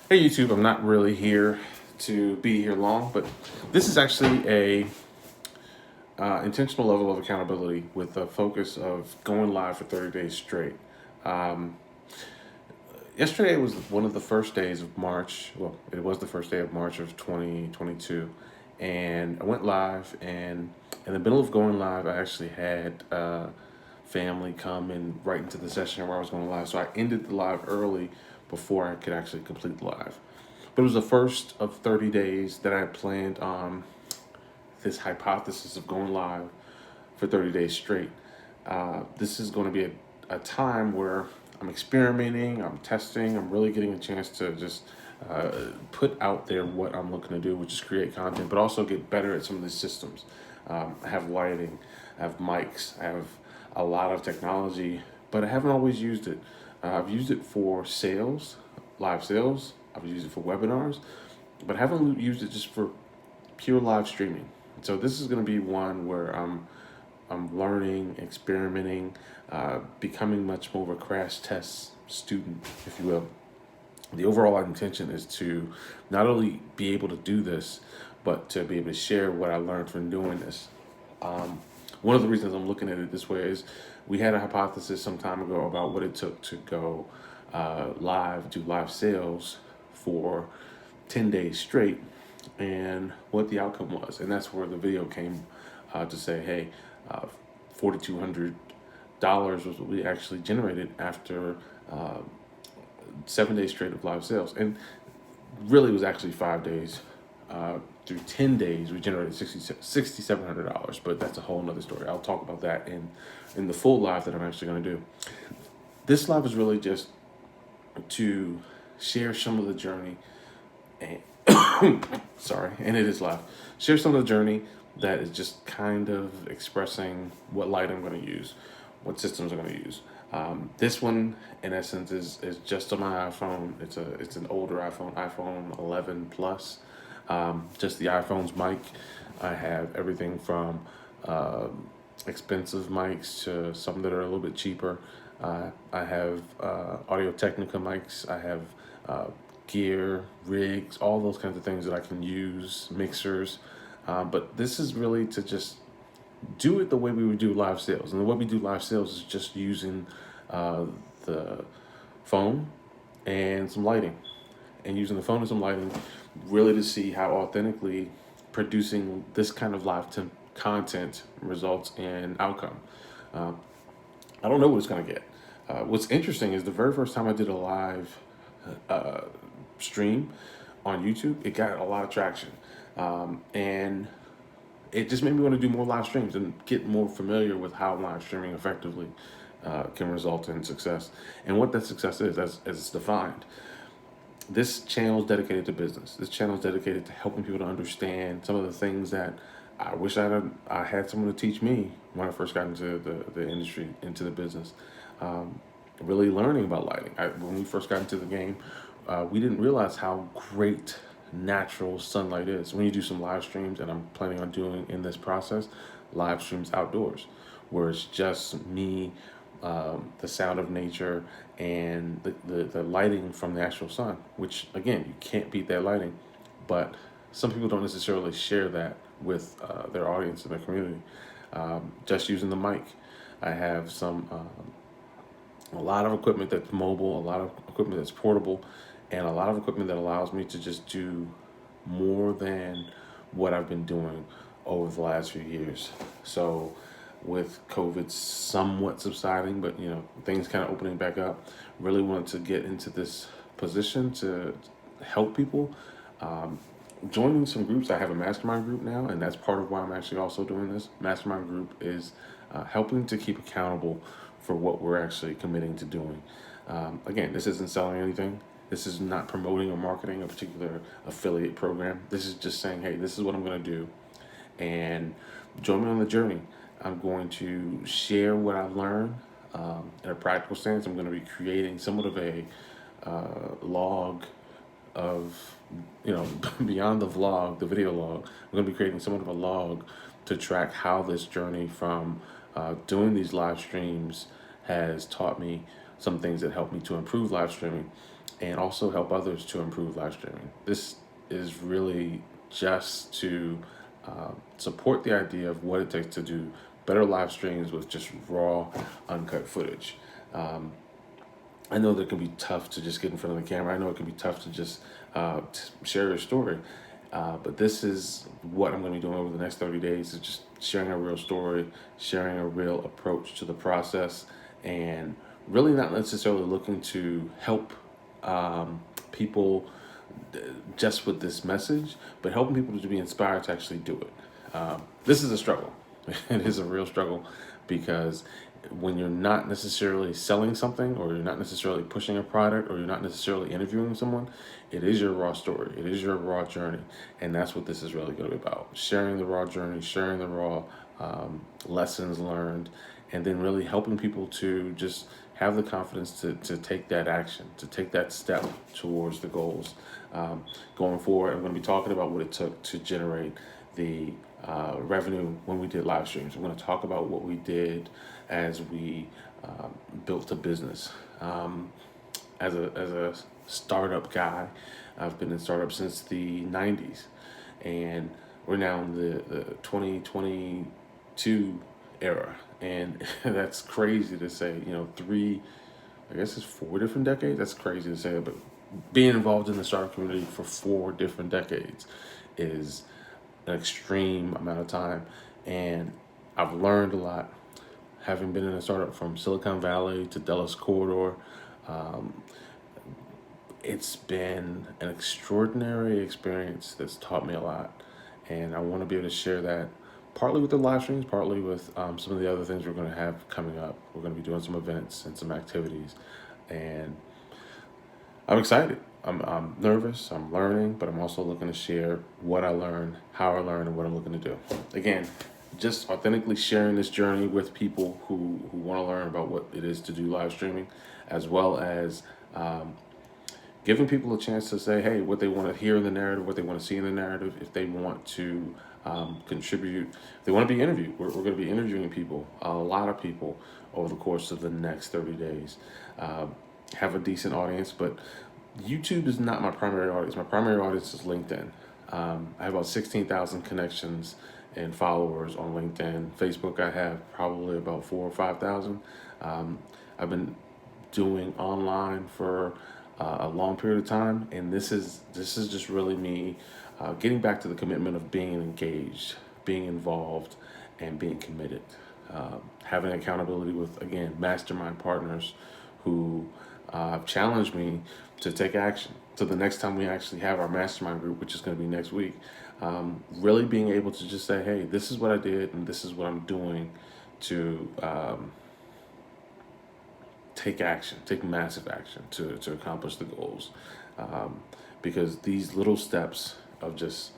Hey YouTube, I'm not really here to be here long, but this is actually a intentional level of accountability with a focus of going live for 30 days straight. Um, Yesterday was one of the first days of March. Well, it was the first day of March of 2022, and I went live. And in the middle of going live, I actually had family come in right into the session where I was going live. So I ended the live early before I could actually complete the live. But it was the first of 30 days that I had planned on this hypothesis of going live for 30 days straight. This is going to be a time where I'm experimenting, I'm testing, I'm really getting a chance to just put out there what I'm looking to do, which is create content, but also get better at some of these systems. I have lighting, I have mics, I have a lot of technology, but I haven't always used it. I've used it for sales, live sales, I've used it for webinars, but I haven't used it just for pure live streaming. So this is going to be one where I'm learning, experimenting, becoming much more of a crash test student, if you will. The overall intention is to not only be able to do this, but to be able to share what I learned from doing this. Um, One of the reasons I'm looking at it this way is we had a hypothesis some time ago about what it took to go live, do live sales for 10 days straight, and what the outcome was. And that's where the video came to say, hey, $4,200 was what we actually generated after 7 days straight of live sales. And really it was actually 5 days. Through 10 days, we generated $6,700, but that's a whole nother story. I'll talk about that in the full live that I'm actually going to do. This live is really just to share some of the journey, and sorry, and it is live. Share some of the journey that is just kind of expressing what light I'm going to use, what systems I'm going to use. This one, in essence, is just on my iPhone. It's an older iPhone 11 Plus. Just the iPhone's mic. I have everything from expensive mics to some that are a little bit cheaper. I have Audio Technica mics. I have uh, gear, rigs, all those kinds of things that I can use, mixers. But this is really to just do it the way we would do live sales. And the way we do live sales is just using uh, the phone and some lighting. And using the phone and some lighting really to see how authentically producing this kind of content results in outcome. Uh, I don't know what it's going to get. What's interesting is the very first time I did a live uh, stream on YouTube, it got a lot of traction. And it just made me want to do more live streams and get more familiar with how live streaming effectively can result in success and what that success is as it's defined. This channel is dedicated to business. This channel is dedicated to helping people to understand some of the things that I had someone to teach me when I first got into the industry, into the business. Um, Really learning about lighting. When we first got into the game, we didn't realize how great natural sunlight is. When you do some live streams, and I'm planning on doing in this process, live streams outdoors, where it's just me, the sound of nature, and the lighting from the actual sun, which again, you can't beat that lighting. But some people don't necessarily share that with their audience and their community. Just using the mic. I have a lot of equipment that's mobile, a lot of equipment that's portable, and a lot of equipment that allows me to just do more than what I've been doing over the last few years. So, with COVID somewhat subsiding, but things kind of opening back up, really wanted to get into this position to help people. Um, Joining some groups, I have a mastermind group now, and that's part of why I'm actually also doing this. Mastermind group is helping to keep accountable for what we're actually committing to doing. Again, this isn't selling anything. This is not promoting or marketing a particular affiliate program. This is just saying, hey, this is what I'm going to do, and join me on the journey. I'm going to share what I've learned in a practical sense. I'm going to be creating somewhat of a log of, beyond the vlog, the video log. I'm going to be creating somewhat of a log to track how this journey from doing these live streams has taught me some things that help me to improve live streaming, and also help others to improve live streaming. This is really just to support the idea of what it takes to do better live streams with just raw, uncut footage. Um, I know that it can be tough to just get in front of the camera. I know it can be tough to just share your story. But this is what I'm going to be doing over the next 30 days is just sharing a real story, sharing a real approach to the process, and really not necessarily looking to help people just with this message, but helping people to be inspired to actually do it. This is a struggle. It is a real struggle because when you're not necessarily selling something or you're not necessarily pushing a product or you're not necessarily interviewing someone, it is your raw story. It is your raw journey. And that's what this is really going to be about. Sharing the raw journey, sharing the raw lessons learned, and then really helping people to just have the confidence to take that action, to take that step towards the goals. Going forward, I'm going to be talking about what it took to generate the revenue when we did live streams. I'm going to talk about what we did as we built a business. As a startup guy, I've been in startups since the 90s, and we're now in the 2022 era, and that's crazy to say. I guess it's 4 different decades. That's crazy to say, but being involved in the startup community for 4 different decades is an extreme amount of time, and I've learned a lot. Having been in a startup from Silicon Valley to Dallas Corridor, um, it's been an extraordinary experience that's taught me a lot, and I want to be able to share that partly with the live streams, partly with some of the other things we're going to have coming up. We're going to be doing some events and some activities, and I'm excited. I'm nervous, I'm learning, but I'm also looking to share what I learned, how I learned, and what I'm looking to do. Again, just authentically sharing this journey with people who want to learn about what it is to do live streaming, as well as giving people a chance to say, hey, what they want to hear in the narrative, what they want to see in the narrative, if they want to contribute, if they want to be interviewed. We're going to be interviewing people, a lot of people, over the course of the next 30 days. Have a decent audience, but YouTube is not my primary audience. My primary audience is LinkedIn. I have about 16,000 connections and followers on LinkedIn. Facebook, I have probably about 4 or 5,000. I've been doing online for a long period of time, and this is just really me getting back to the commitment of being engaged, being involved, and being committed. Having accountability with, again, mastermind partners who challenged me to take action. So the next time we actually have our mastermind group, which is going to be next week, really being able to just say, hey, this is what I did and this is what I'm doing to take action, take massive action to accomplish the goals. Because these little steps of just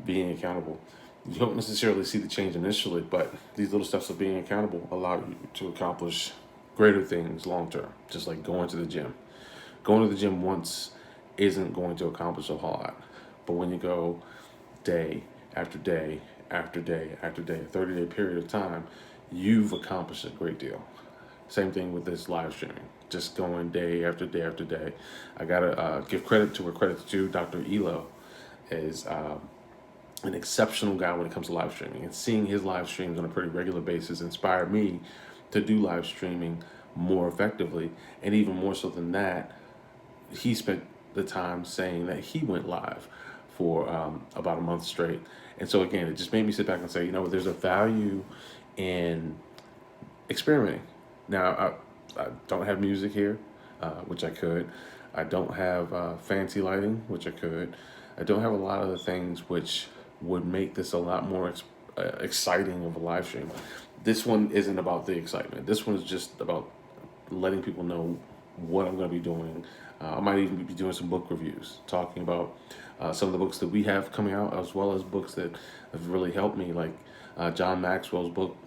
being accountable, you don't necessarily see the change initially, but these little steps of being accountable allow you to accomplish greater things long term, just like going to the gym. Going to the gym once isn't going to accomplish a whole lot. But when you go day after day after day after day, a 30-day period of time, you've accomplished a great deal. Same thing with this live streaming. Just going day after day after day. I gotta give credit to where credit's due. Dr. Elo is an exceptional guy when it comes to live streaming, and seeing his live streams on a pretty regular basis inspired me to do live streaming more effectively. And even more so than that, he spent the time saying that he went live for about a month straight. And so again, it just made me sit back and say, there's a value in experimenting. Now, I don't have music here, which I could. I don't have fancy lighting, which I could. I don't have a lot of the things which would make this a lot more exciting of a live stream. This one isn't about the excitement. This one is just about letting people know what I'm going to be doing. I might even be doing some book reviews, talking about some of the books that we have coming out, as well as books that have really helped me, like John Maxwell's book,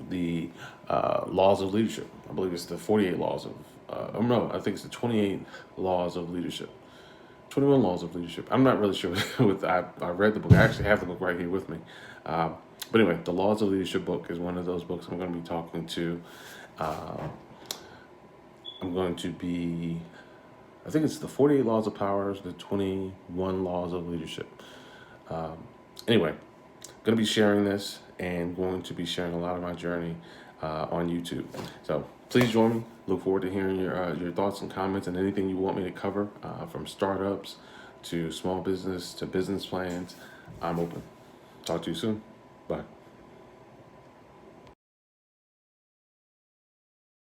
The Laws of Leadership. I believe it's the 48 Laws of, no, I think it's the 28 Laws of Leadership. 21 Laws of Leadership. I'm not really sure. I read the book. I actually have the book right here with me. But anyway, the Laws of Leadership book is one of those books I'm going to be talking to. I'm going to be I think it's the 48 Laws of Power, the 21 Laws of Leadership. Anyway, going to be sharing this and going to be sharing a lot of my journey on YouTube. So please join me. Look forward to hearing your thoughts and comments and anything you want me to cover, from startups to small business to business plans. I'm open. Talk to you soon. Bye.